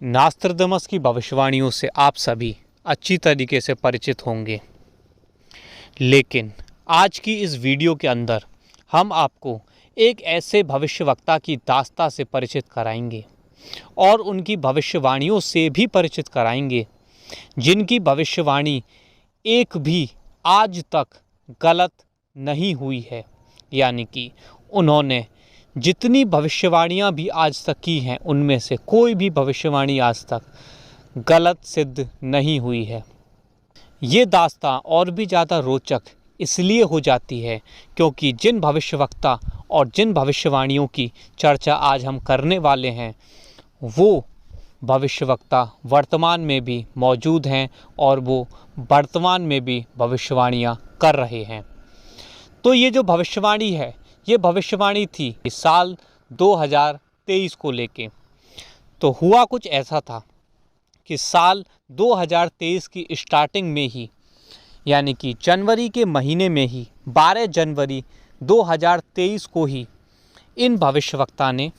नास्ट्राडामस की भविष्यवाणियों से आप सभी अच्छी तरीके से परिचित होंगे, लेकिन आज की इस वीडियो के अंदर हम आपको एक ऐसे भविष्यवक्ता की दास्तां से परिचित कराएंगे और उनकी भविष्यवाणियों से भी परिचित कराएंगे जिनकी भविष्यवाणी एक भी आज तक गलत नहीं हुई है। यानी कि उन्होंने जितनी भविष्यवाणियां भी आज तक की हैं उनमें से कोई भी भविष्यवाणी आज तक गलत सिद्ध नहीं हुई है। ये दास्तां और भी ज़्यादा रोचक इसलिए हो जाती है क्योंकि जिन भविष्यवक्ता और जिन भविष्यवाणियों की चर्चा आज हम करने वाले हैं वो भविष्यवक्ता वर्तमान में भी मौजूद हैं और वो वर्तमान में भी भविष्यवाणियाँ कर रहे हैं। तो ये जो भविष्यवाणी है ये भविष्यवाणी थी साल 2023 को लेके। तो हुआ कुछ ऐसा था कि साल 2023 की स्टार्टिंग में ही यानी कि जनवरी के महीने में ही 12 जनवरी 2023 को ही इन भविष्यवक्ता ने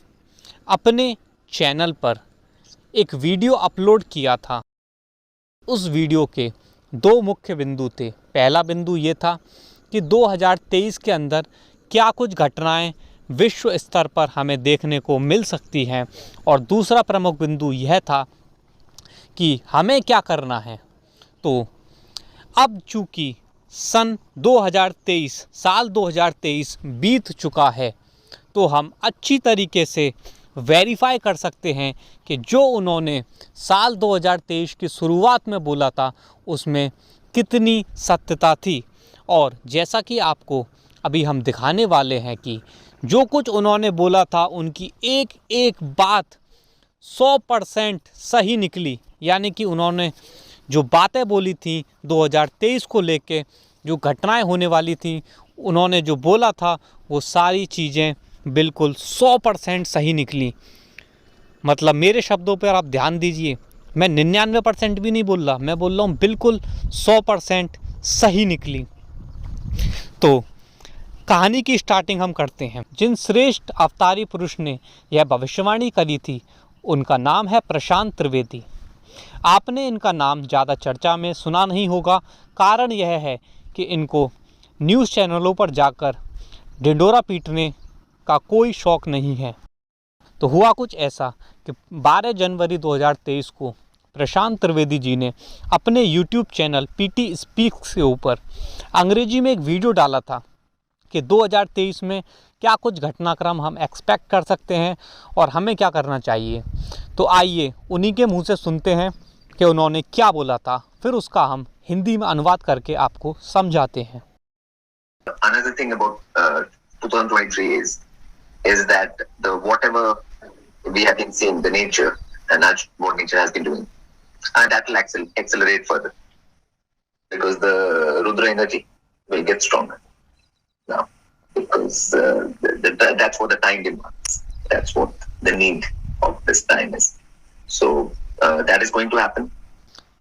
अपने चैनल पर एक वीडियो अपलोड किया था। उस वीडियो के दो मुख्य बिंदु थे। पहला बिंदु ये था कि 2023 के अंदर क्या कुछ घटनाएं विश्व स्तर पर हमें देखने को मिल सकती हैं, और दूसरा प्रमुख बिंदु यह था कि हमें क्या करना है। तो अब चूँकि साल 2023 बीत चुका है तो हम अच्छी तरीके से वेरीफाई कर सकते हैं कि जो उन्होंने साल 2023 की शुरुआत में बोला था उसमें कितनी सत्यता थी। और जैसा कि आपको अभी हम दिखाने वाले हैं कि जो कुछ उन्होंने बोला था उनकी एक एक बात 100% सही निकली। यानी कि उन्होंने जो बातें बोली थी 2023 को लेके, जो घटनाएं होने वाली थी, उन्होंने जो बोला था वो सारी चीज़ें बिल्कुल 100% सही निकली। मतलब मेरे शब्दों पर आप ध्यान दीजिए, मैं 99% भी नहीं बोल रहा, मैं बोल रहा हूँ बिल्कुल 100% सही निकली। तो कहानी की स्टार्टिंग हम करते हैं। जिन श्रेष्ठ अवतारी पुरुष ने यह भविष्यवाणी करी थी उनका नाम है प्रशांत त्रिवेदी। आपने इनका नाम ज़्यादा चर्चा में सुना नहीं होगा। कारण यह है कि इनको न्यूज़ चैनलों पर जाकर ढिंढोरा पीटने का कोई शौक़ नहीं है। तो हुआ कुछ ऐसा कि 12 जनवरी 2023 को प्रशांत त्रिवेदी जी ने अपने यूट्यूब चैनल पीटी स्पीक्स के ऊपर अंग्रेजी में एक वीडियो डाला था कि 2023 में क्या कुछ घटनाक्रम हम एक्सपेक्ट कर सकते हैं और हमें क्या करना चाहिए। तो आइए उन्हीं के मुंह से सुनते हैं कि उन्होंने क्या बोला था, फिर उसका हम हिंदी में अनुवाद करके आपको समझाते हैं। Another thing about 2023 is that the whatever we have been seeing, the nature and what nature has been doing, and that will accelerate further because the Rudra energy will get stronger now because that's what the time demands. That's what the need of this time is. So that is going to happen.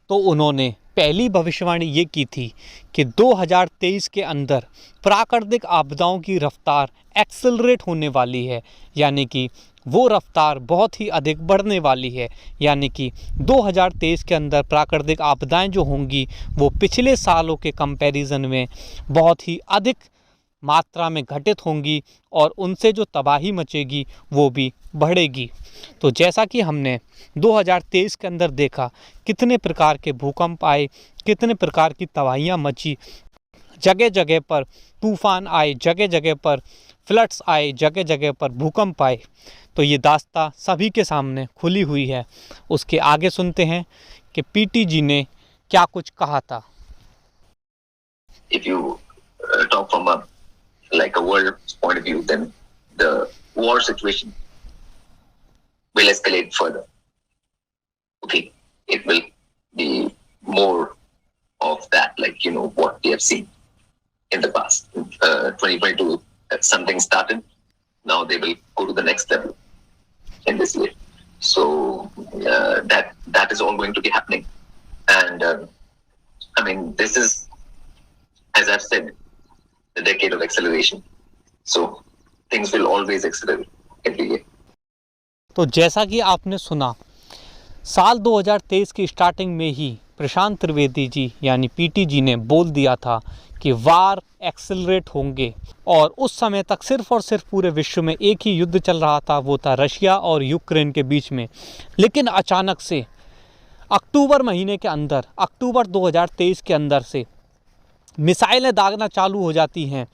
तो उन्होंने पहली भविष्यवाणी ये की थी कि 2023 के अंदर प्राकृतिक आपदाओं की रफ्तार एक्सेलरेट होने वाली है। यानी कि वो रफ्तार बहुत ही अधिक बढ़ने वाली है। यानी कि 2023 के अंदर प्राकृतिक आपदाएं जो होंगी वो पिछले सालों के कंपैरिजन में बहुत ही अधिक मात्रा में घटित होंगी और उनसे जो तबाही मचेगी वो भी बढ़ेगी। तो जैसा कि हमने 2023 के अंदर देखा कितने प्रकार के भूकंप आए, कितने प्रकार की तबाहियाँ मची, जगह जगह पर तूफ़ान आए, जगह जगह पर फ्लड्स आए, जगह जगह पर भूकंप आए। तो ये दास्तां सभी के सामने खुली हुई है। उसके आगे सुनते हैं कि पीटी जी ने क्या कुछ कहा था। If you talk from a world point of view, then the war situation will escalate further. Okay, it will be more of that, what we have seen in the past. 2022, something started. Now they will go to the next level in this year. So that is all going to be happening. And this is, as I've said, the decade of acceleration. So things will always accelerate every year. तो जैसा कि आपने सुना साल 2023 की starting में ही प्रशांत त्रिवेदी जी यानी PT जी ने बोल दिया था कि वार एक्सेलरेट होंगे, और उस समय तक सिर्फ और सिर्फ पूरे विश्व में एक ही युद्ध चल रहा था, वो था रशिया और यूक्रेन के बीच में। लेकिन अचानक से अक्टूबर महीने के अंदर, अक्टूबर 2023 के अंदर से मिसाइलें दागना चालू हो जाती हैं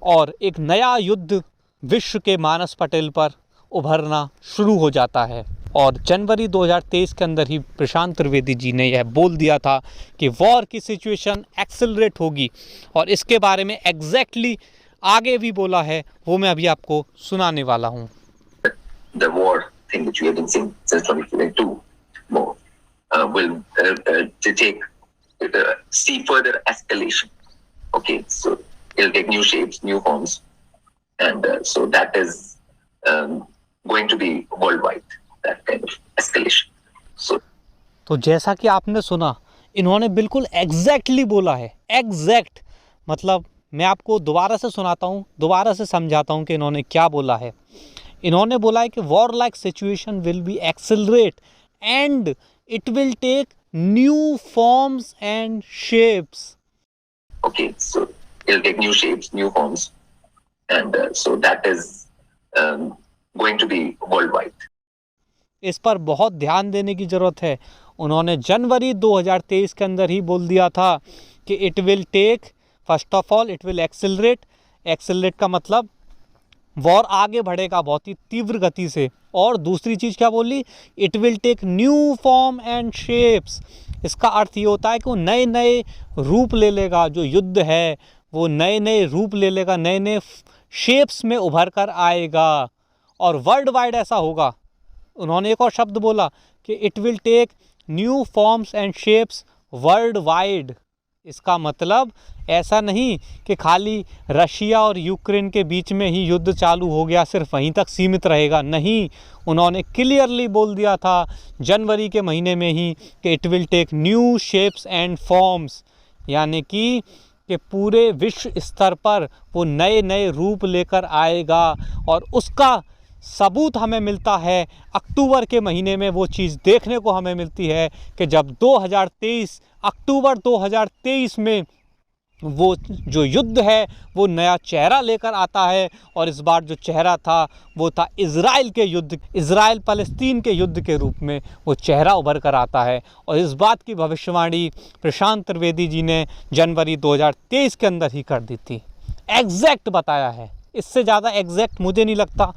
और एक नया युद्ध विश्व के मानस पटल पर उभरना शुरू हो जाता है। और जनवरी 2023 के अंदर ही प्रशांत त्रिवेदी जी ने यह बोल दिया था कि वॉर की सिचुएशन एक्सेलरेट होगी, और इसके बारे में एग्जैक्टली आगे भी बोला है, वो मैं अभी आपको सुनाने वाला हूँ। The war thing which we have been seeing since 2022 more will see further escalation. Okay, so it'll take new shapes, new forms, and so that is going to be worldwide, that kind of escalation. So तो जैसा कि आपने सुना, इन्होंने बिल्कुल exactly बोला है। Exact मतलब मैं आपको दोबारा से सुनाता हूँ, दोबारा से समझाता हूँ कि इन्होंने क्या बोला है। इन्होंने बोला है कि war like situation will be accelerate and it will take new forms and shapes. okay, so it'll take new shapes, new forms, and so that is going to be worldwide. इस पर बहुत ध्यान देने की ज़रूरत है। उन्होंने जनवरी 2023 के अंदर ही बोल दिया था कि it will take, first of all it will accelerate. Accelerate का मतलब वॉर आगे बढ़ेगा बहुत ही तीव्र गति से। और दूसरी चीज़ क्या बोली, it will take new form and shapes. इसका अर्थ ये होता है कि वो नए नए रूप ले लेगा, जो युद्ध है वो नए नए रूप ले लेगा, नए नए शेप्स में उभर कर आएगा और वर्ल्ड वाइड ऐसा होगा। उन्होंने एक और शब्द बोला कि it will take new forms and shapes world wide. इसका मतलब ऐसा नहीं कि खाली रशिया और यूक्रेन के बीच में ही युद्ध चालू हो गया, सिर्फ वहीं तक सीमित रहेगा, नहीं। उन्होंने क्लियरली बोल दिया था जनवरी के महीने में ही कि it will take new shapes and forms, यानी कि पूरे विश्व स्तर पर वो नए नए रूप लेकर आएगा। और उसका सबूत हमें मिलता है अक्टूबर के महीने में। वो चीज़ देखने को हमें मिलती है कि जब 2023 अक्टूबर 2023 में वो जो युद्ध है वो नया चेहरा लेकर आता है। और इस बार जो चेहरा था वो था इज़राइल के युद्ध, इज़राइल फ़लस्तीन के युद्ध के रूप में वो चेहरा उभर कर आता है। और इस बात की भविष्यवाणी प्रशांत त्रिवेदी जी ने जनवरी 2023 के अंदर ही कर दी थी। एग्जैक्ट बताया है, इससे ज़्यादा एग्जैक्ट मुझे नहीं लगता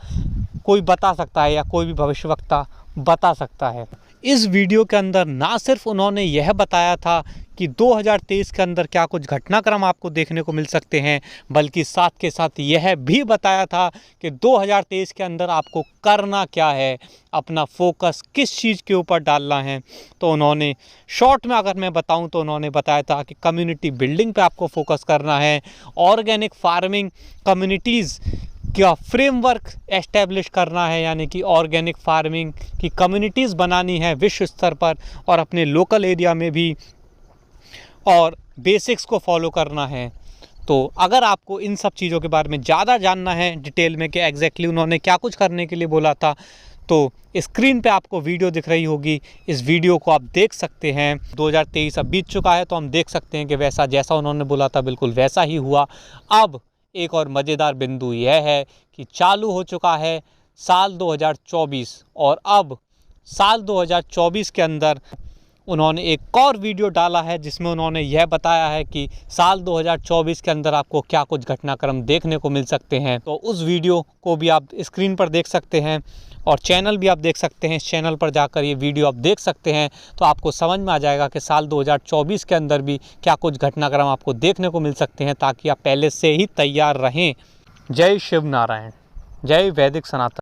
कोई बता सकता है या कोई भी भविष्यवक्ता बता सकता है। इस वीडियो के अंदर ना सिर्फ उन्होंने यह बताया था कि 2023 के अंदर क्या कुछ घटनाक्रम आपको देखने को मिल सकते हैं, बल्कि साथ के साथ यह भी बताया था कि 2023 के अंदर आपको करना क्या है, अपना फोकस किस चीज़ के ऊपर डालना है। तो उन्होंने शॉर्ट में अगर मैं बताऊं तो उन्होंने बताया था कि कम्युनिटी बिल्डिंग पे आपको फोकस करना है, ऑर्गेनिक फार्मिंग कम्युनिटीज़ क्या फ्रेमवर्क एस्टेब्लिश करना है, यानी कि ऑर्गेनिक फार्मिंग की कम्युनिटीज़ बनानी है विश्व स्तर पर और अपने लोकल एरिया में भी, और बेसिक्स को फॉलो करना है। तो अगर आपको इन सब चीज़ों के बारे में ज़्यादा जानना है डिटेल में कि एग्जैक्टली उन्होंने क्या कुछ करने के लिए बोला था, तो स्क्रीन पे आपको वीडियो दिख रही होगी, इस वीडियो को आप देख सकते हैं। 2023 अब बीत चुका है तो हम देख सकते हैं कि वैसा जैसा उन्होंने बोला था बिल्कुल वैसा ही हुआ। अब एक और मज़ेदार बिंदु यह है कि चालू हो चुका है साल 2024, और अब साल 2024 के अंदर उन्होंने एक और वीडियो डाला है जिसमें उन्होंने यह बताया है कि साल 2024 के अंदर आपको क्या कुछ घटनाक्रम देखने को मिल सकते हैं। तो उस वीडियो को भी आप स्क्रीन पर देख सकते हैं और चैनल भी आप देख सकते हैं। इस चैनल पर जाकर ये वीडियो आप देख सकते हैं तो आपको समझ में आ जाएगा कि साल 2024 के अंदर भी क्या कुछ घटनाक्रम आपको देखने को मिल सकते हैं, ताकि आप पहले से ही तैयार रहें। जय शिव नारायण, जय वैदिक सनातन।